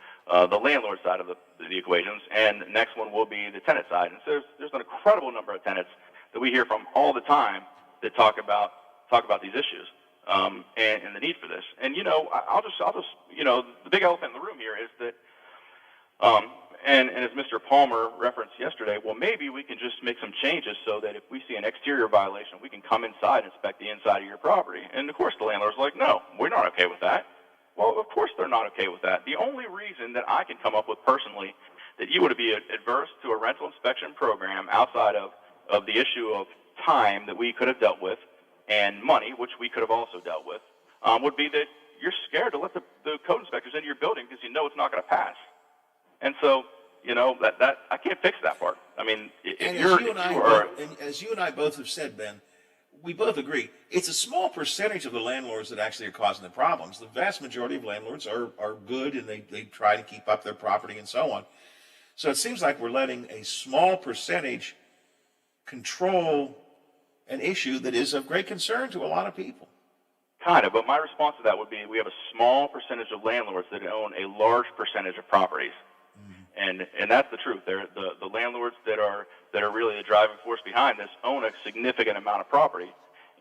the landlord side of the equations, and the next one will be the tenant side. And so there's an incredible number of tenants that we hear from all the time that talk about these issues and the need for this. And I'll just the big elephant in the room here is that and as Mr. Palmer referenced yesterday, well, maybe we can just make some changes so that if we see an exterior violation, we can come inside and inspect the inside of your property. And of course the landlord's like, no, we're not okay with that. Well, of course they're not okay with that. The only reason that I can come up with personally that you would be adverse to a rental inspection program outside of the issue of time that we could have dealt with and money, which we could have also dealt with, would be that you're scared to let the code inspectors into your building because it's not going to pass. And so, that I can't fix that part. I mean, as you and I both have said, Ben, we both agree it's a small percentage of the landlords that actually are causing the problems. The vast majority of landlords are good, and they try to keep up their property and so on. So it seems like we're letting a small percentage control an issue that is of great concern to a lot of people. Kind of, but my response to that would be we have a small percentage of landlords that own a large percentage of properties. And that's the truth. They're the landlords that are really the driving force behind this own a significant amount of property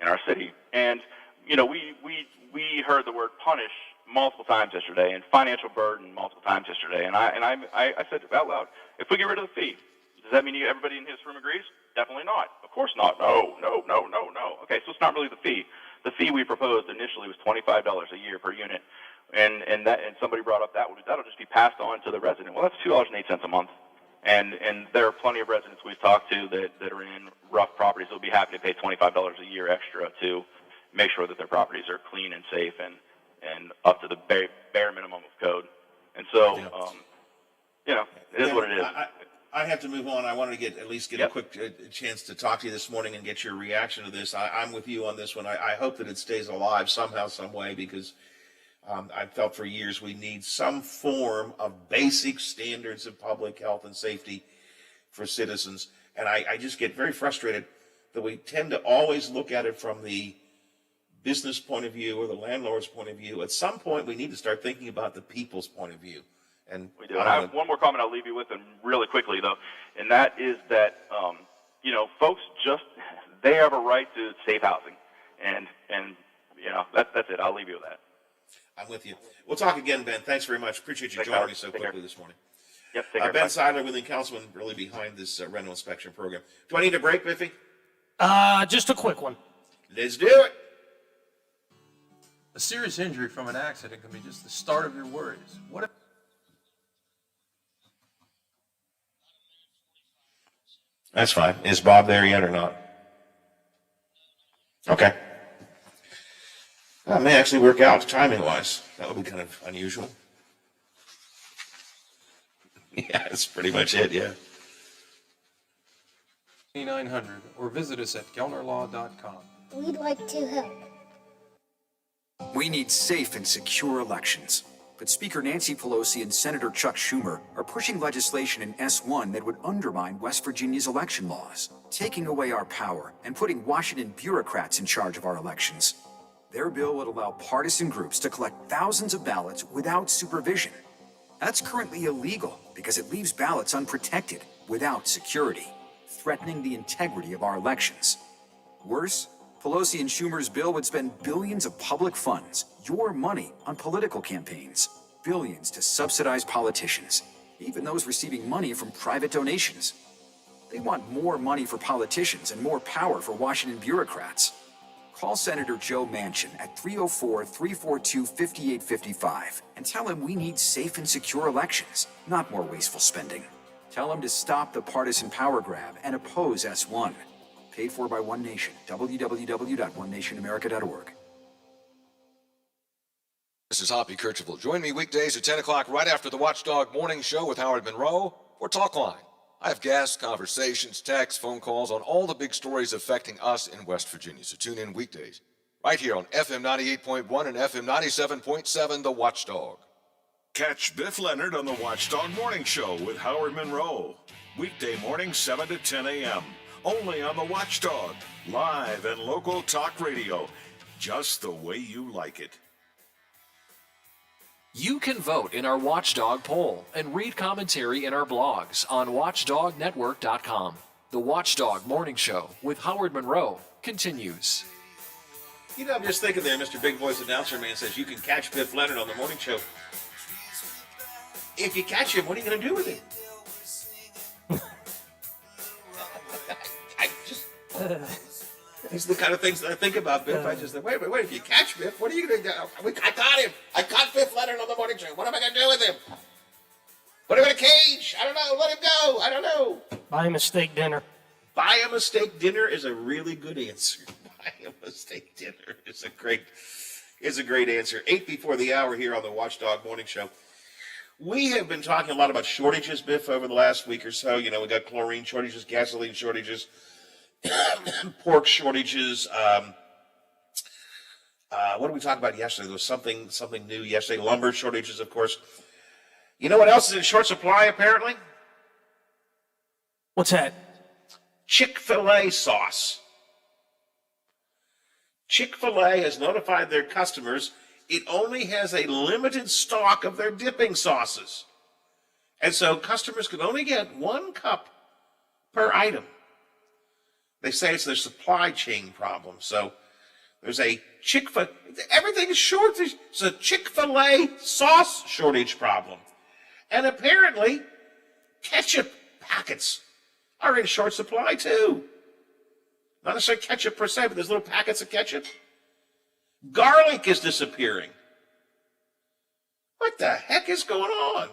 in our city. And we heard the word punish multiple times yesterday and financial burden multiple times yesterday. And I said out loud, if we get rid of the fee, does that mean everybody in this room agrees? Definitely not. Of course not. No. Okay, so it's not really the fee. The fee we proposed initially was $25 a year per unit. And somebody brought up that'll just be passed on to the resident. Well, that's $2.08 a month. And there are plenty of residents we've talked to that are in rough properties that will be happy to pay $25 a year extra to make sure that their properties are clean and safe and up to the bare minimum of code. And so, it is what it is. I have to move on. I wanted to at least get a quick chance to talk to you this morning and get your reaction to this. I'm with you on this one. I hope that it stays alive somehow, some way, because I've felt for years we need some form of basic standards of public health and safety for citizens. And I just get very frustrated that we tend to always look at it from the business point of view or the landlord's point of view. At some point, we need to start thinking about the people's point of view. And we do. And I have one more comment I'll leave you with, and really quickly though, and that is that folks they have a right to safe housing, and that's it. I'll leave you with that. I'm with you. We'll talk again, Ben. Thanks very much. Appreciate you joining me so quickly this morning. Yep. Take care. Ben Seiler, Wheeling Councilman, really behind this rental inspection program. Do I need a break, Biffy? Just a quick one. Let's do it. A serious injury from an accident can be just the start of your worries. What if... That's fine. Is Bob there yet or not? Okay. That may actually work out timing-wise. That would be kind of unusual. Yeah, that's pretty much it, yeah. 900 or visit us at kellnerlaw.com. We'd like to help. We need safe and secure elections. But Speaker Nancy Pelosi and Senator Chuck Schumer are pushing legislation in S1 that would undermine West Virginia's election laws, taking away our power and putting Washington bureaucrats in charge of our elections. Their bill would allow partisan groups to collect thousands of ballots without supervision. That's currently illegal because it leaves ballots unprotected without security, threatening the integrity of our elections. Worse, Pelosi and Schumer's bill would spend billions of public funds, your money, on political campaigns, billions to subsidize politicians, even those receiving money from private donations. They want more money for politicians and more power for Washington bureaucrats. Call Senator Joe Manchin at 304-342-5855 and tell him we need safe and secure elections, not more wasteful spending. Tell him to stop the partisan power grab and oppose S1. Paid for by One Nation. www.onenationamerica.org. This is Hoppy Kercheval. Join me weekdays at 10 o'clock right after the Watchdog Morning Show with Howard Monroe for Talkline. I have guests, conversations, texts, phone calls on all the big stories affecting us in West Virginia. So tune in weekdays right here on FM 98.1 and FM 97.7, The Watchdog. Catch Biff Leonard on the Watchdog Morning Show with Howard Monroe. Weekday morning, 7 to 10 a.m. Only on the Watchdog. Live and local talk radio. Just the way you like it. You can vote in our Watchdog poll and read commentary in our blogs on watchdognetwork.com. The Watchdog Morning Show with Howard Monroe continues. You know, I'm just thinking there, Mr. Big Voice Announcer Man says you can catch Biff Leonard on the morning show. If you catch him, what are you going to do with him? These are the kind of things that I think about Biff. I just think, wait, if you catch Biff, what are you going to do? I got him. I caught Biff Leonard on the morning show. What am I going to do with him? Put him in a cage. I don't know. Let him go. I don't know. Buy him a steak dinner. Buy him a steak dinner is a really good answer. Buy him a steak dinner is a great answer. 8 before the hour here on the Watchdog Morning Show. We have been talking a lot about shortages, Biff, over the last week or so. You know, we got chlorine shortages, gasoline shortages, pork shortages. What did we talk about yesterday? There was something new yesterday. Lumber shortages, of course. You know what else is in short supply, apparently? What's that? Chick-fil-A sauce. Chick-fil-A has notified their customers it only has a limited stock of their dipping sauces. And so customers can only get 1 cup per item. They say it's their supply chain problem. So there's a everything is short. It's a Chick-fil-A sauce shortage problem. And apparently, ketchup packets are in short supply too. Not necessarily ketchup per se, but there's little packets of ketchup. Garlic is disappearing. What the heck is going on?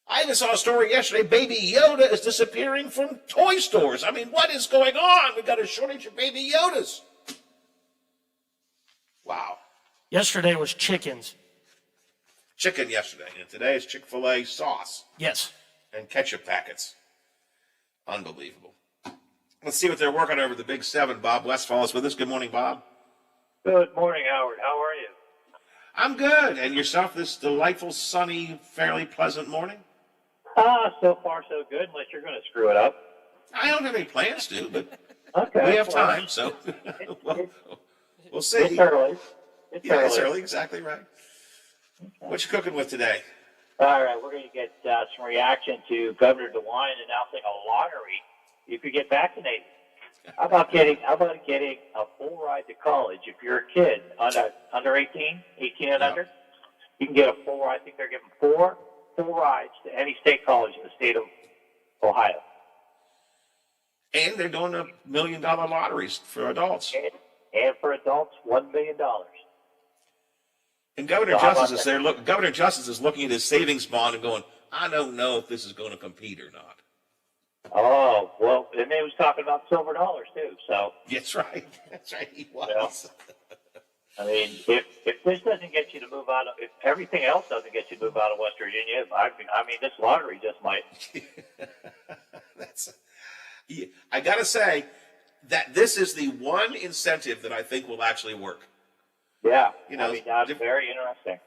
I even saw a story yesterday, Baby Yoda is disappearing from toy stores. I mean, what is going on? We've got a shortage of Baby Yodas. Wow. Yesterday was chickens. Chicken yesterday, and today is Chick-fil-A sauce. Yes. And ketchup packets. Unbelievable. Let's see what they're working over the Big 7. Bob Westfall is with us. Good morning, Bob. Good morning, Howard. How are you? I'm good. And yourself this delightful, sunny, fairly pleasant morning? So far so good, unless you're going to screw it up. I don't have any plans to, but Okay. we have well, time, so we'll see. It's early. It's early, exactly right. What you cooking with today? All right, we're going to get some reaction to Governor DeWine announcing a lottery. You could get vaccinated. How about getting a full ride to college if you're a kid under 18 and under? You can get a full ride. I think they're giving 4 full rides to any state college in the state of Ohio. And they're doing $1 million lotteries for adults. And for adults, $1 million. And Governor Justice is there. Look, Governor Justice is looking at his savings bond and going, "I don't know if this is going to compete or not." Oh, well, and they was talking about silver dollars too. So that's right. That's right. He was. I mean, if this doesn't get you to move out of, if everything else doesn't get you to move out of West Virginia, I mean, this lottery just might. I got to say that this is the one incentive that I think will actually work. Yeah, you know, I mean, that's very interesting.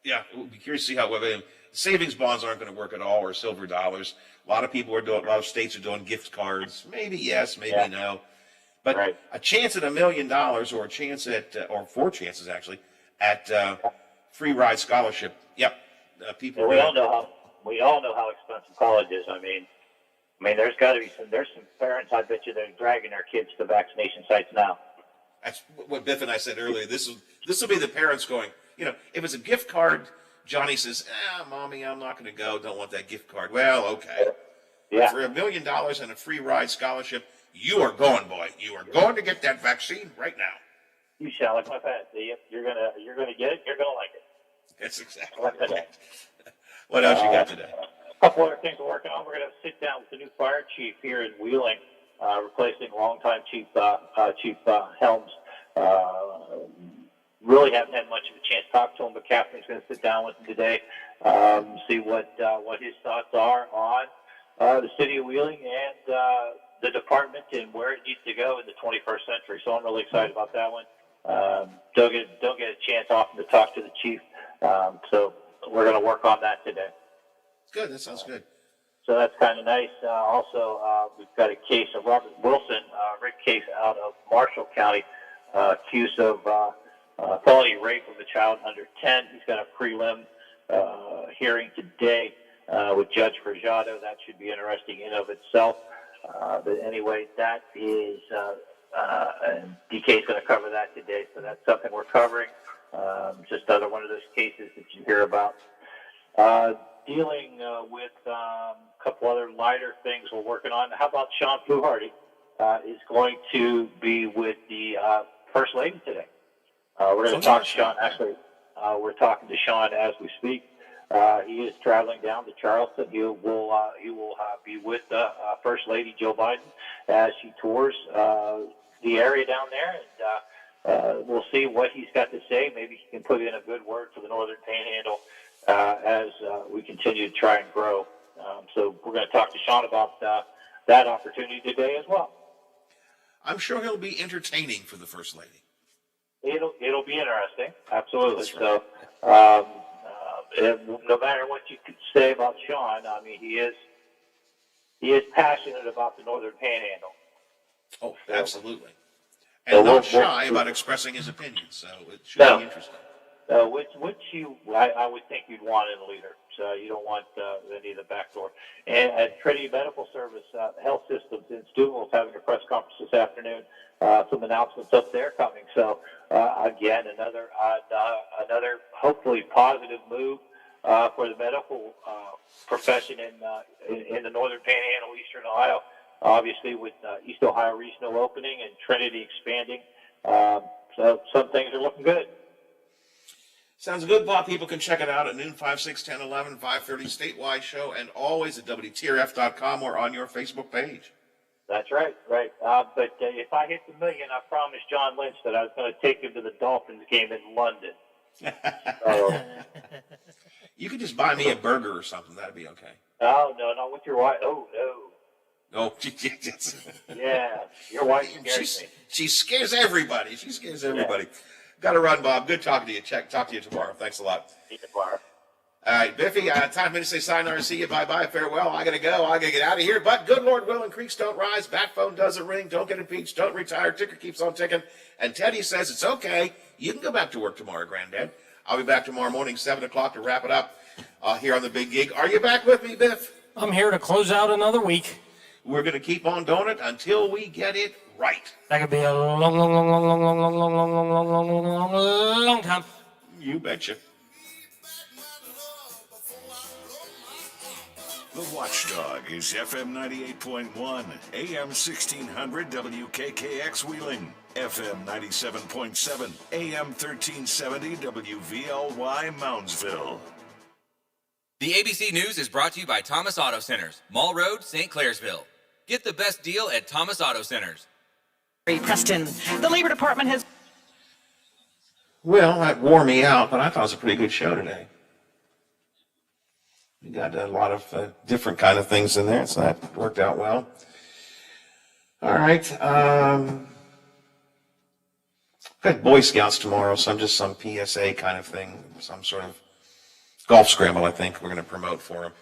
Yeah, we'll be curious to see how savings bonds aren't going to work at all, or silver dollars. A lot of people are doing. A lot of states are doing gift cards. Maybe yes, maybe no. But a chance at $1 million, or a chance at, or 4 chances actually, at free ride scholarship. Yep, people. Well, we all know how expensive college is. I mean, there's got to be some parents. I bet you they're dragging their kids to vaccination sites now. That's what Biff and I said earlier. This will be the parents going, if it's a gift card, Johnny says, Mommy, I'm not going to go. Don't want that gift card. Well, okay. Yeah. For $1 million and a free ride scholarship, you are going, boy. You are going to get that vaccine right now. You shall, like my pet. You're gonna get it. You're gonna like it. That's exactly right. What else you got today? A couple other things we're working on. We're gonna sit down with the new fire chief here in Wheeling, replacing longtime Chief Helms. Really haven't had much of a chance to talk to him, but Catherine's going to sit down with him today, see what his thoughts are on the city of Wheeling and the department and where it needs to go in the 21st century. So I'm really excited about that one. Don't get a chance often to talk to the chief, so we're going to work on that today. Good. That sounds good. So that's kind of nice. Also, we've got a case of Robert Wilson, rape case out of Marshall County, accused of felony rape of a child under 10. He's got a prelim hearing today with Judge Frajado. That should be interesting in of itself. But anyway, that is DK's going to cover that today. So that's something we're covering. Just another one of those cases that you hear about. Dealing with a couple other lighter things we're working on. How about Sean Fluharty is going to be with the First Lady today. We're going to talk to Sean. Actually, we're talking to Sean as we speak. He is traveling down to Charleston. He will be with First Lady Joe Biden as she tours the area down there, and we'll see what he's got to say. Maybe he can put in a good word for the Northern Panhandle as we continue to try and grow. So we're going to talk to Sean about that opportunity today as well. I'm sure he'll be entertaining for the First Lady. It'll be interesting, absolutely. Right. So, no matter what you could say about Sean, I mean, he is passionate about the Northern Panhandle. Oh, absolutely, and not shy about expressing his opinions. So it should be interesting. Which I would think you'd want in a leader. So you don't want any of the backdoor. And at Trinity Medical Service Health Systems in Steubenville is having a press conference this afternoon. Some announcements up there coming. So again, another hopefully positive move for the medical profession in the Northern Panhandle, Eastern Ohio. Obviously, with East Ohio Regional opening and Trinity expanding, so some things are looking good. Sounds good, Bob. People can check it out at noon, 5, 6, 10, 11, 5:30 statewide show, and always at WTRF.com or on your Facebook page. That's right, right. But if I hit the million, I promised John Lynch that I was going to take him to the Dolphins game in London. You could just buy me a burger or something. That'd be okay. Oh, no, not with your wife. Oh, no. Oh, yeah, your wife scares me. She scares everybody. She scares everybody. Got to run, Bob. Good talking to you. Talk to you tomorrow. Thanks a lot. See you tomorrow. All right, Biffy, time for me to say sayonara, see you, bye-bye, farewell. I got to go. I got to get out of here. But good Lord willing, creeks don't rise, bat phone doesn't ring, don't get impeached, don't retire, ticker keeps on ticking. And Teddy says it's okay. You can go back to work tomorrow, Granddad. I'll be back tomorrow morning, 7 o'clock to wrap it up here on the big gig. Are you back with me, Biff? I'm here to close out another week. We're going to keep on doing it until we get it right. That could be a long time. You betcha. The Watchdog is FM 98.1, AM 1600 WKKX Wheeling, FM 97.7, AM 1370 WVLY Moundsville. The ABC News is brought to you by Thomas Auto Centers, Mall Road, St. Clairsville. Get the best deal at Thomas Auto Centers. Preston, the Labor Department has... Well, that wore me out, but I thought it was a pretty good show today. We got a lot of different kind of things in there, so that worked out well. All right. Got Boy Scouts tomorrow, some PSA kind of thing, some sort of golf scramble, I think we're going to promote for them.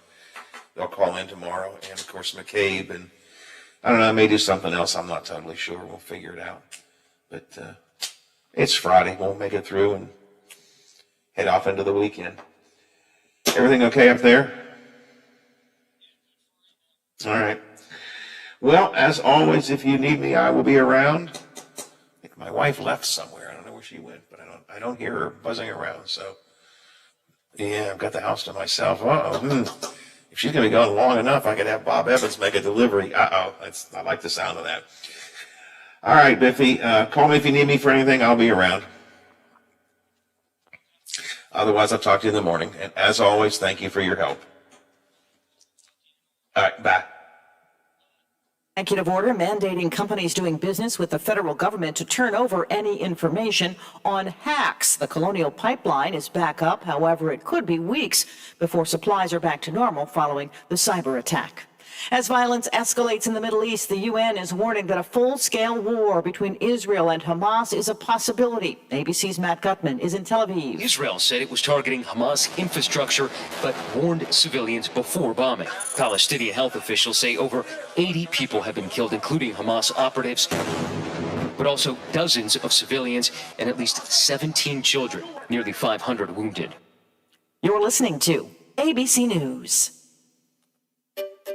They'll call in tomorrow, and of course McCabe, and I don't know, I may do something else. I'm not totally sure. We'll figure it out. But it's Friday. We'll make it through and head off into the weekend. Everything okay up there? All right. Well, as always, if you need me, I will be around. I think my wife left somewhere. I don't know where she went, but I don't hear her buzzing around. So, yeah, I've got the house to myself. If she's going to be gone long enough, I could have Bob Evans make a delivery. I like the sound of that. All right, Biffy, call me if you need me for anything. I'll be around. Otherwise, I'll talk to you in the morning. And as always, thank you for your help. All right, bye. Executive order mandating companies doing business with the federal government to turn over any information on hacks. The Colonial Pipeline is back up. However, it could be weeks before supplies are back to normal following the cyber attack. As violence escalates in the Middle East, the UN is warning that a full-scale war between Israel and Hamas is a possibility. ABC's Matt Gutman is in Tel Aviv. Israel said it was targeting Hamas infrastructure, but warned civilians before bombing. Palestinian health officials say over 80 people have been killed, including Hamas operatives, but also dozens of civilians and at least 17 children, nearly 500 wounded. You're listening to ABC News.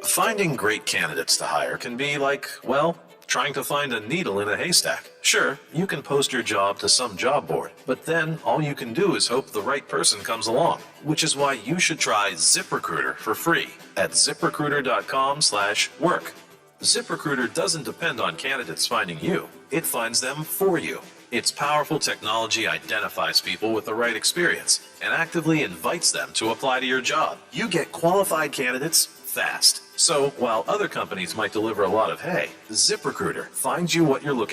Finding great candidates to hire can be like, well, trying to find a needle in a haystack. Sure, you can post your job to some job board, but then all you can do is hope the right person comes along, which is why you should try ZipRecruiter for free at ZipRecruiter.com/work. ZipRecruiter doesn't depend on candidates finding you. It finds them for you. Its powerful technology identifies people with the right experience and actively invites them to apply to your job. You get qualified candidates fast. So while other companies might deliver a lot of hay, ZipRecruiter finds you what you're looking for.